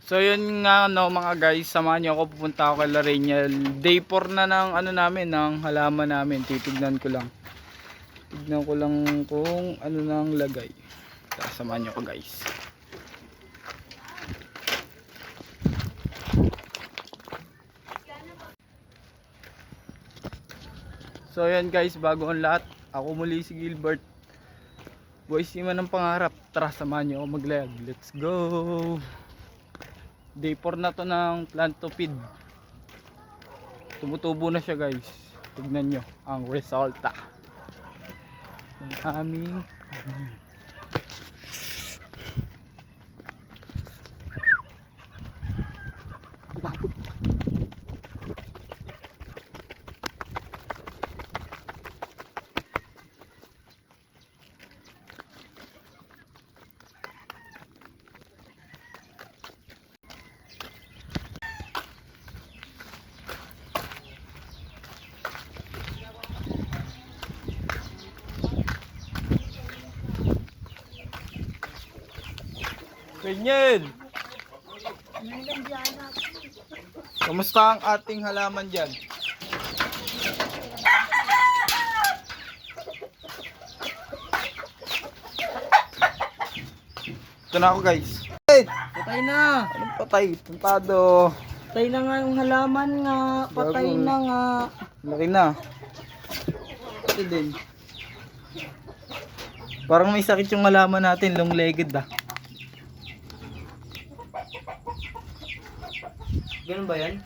So yun nga no mga guys, samahan niyo ako, pupunta ako kay Larenial. Day 4 na ng ano namin, ng halaman namin. Titignan ko lang. Tignan ko lang kung ano nang lagay. Samahan niyo ko guys. So yan guys, bago ang lahat, ako muli si Gilbert. Boys, man ng pangarap. Tara, samahan niyo ako mag-lag. Let's go! Day 4 na to ng plant to feed. Tumutubo na siya guys. Tignan nyo ang resulta ng aming ganyan. Kamusta ang ating halaman dyan? Ito na ako guys. Patay na. Anong patay? Tuntado. Patay na nga yung halaman nga. Patay Bago. na nga. Laki na. Ito din. Parang may sakit yung halaman natin. Long-legged ah. Ganun ba yan?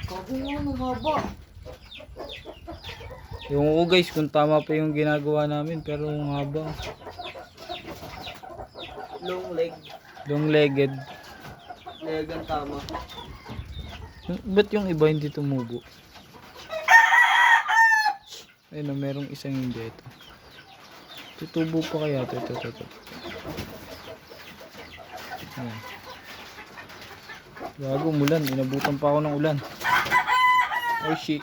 Kago nga, mahaba. Yung ko guys kung tama pa yung ginagawa namin. Pero ang haba. Long leg. Long-legged. Leg ang tama. Ba't yung iba hindi tumubo? Ayun na, merong isang hindi ito. Tutubo pa kaya ito. Ayan. Gago, umulan. Inabutan pa ako ng ulan. Oh shit.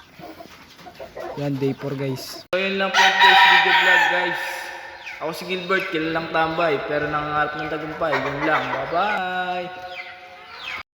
Yan, day 4 guys. So yun lang po guys, video vlog guys. Ako si Gilbert, kilalang tambay. Pero nangangarap ng tagumpay. Yun lang. Bye bye.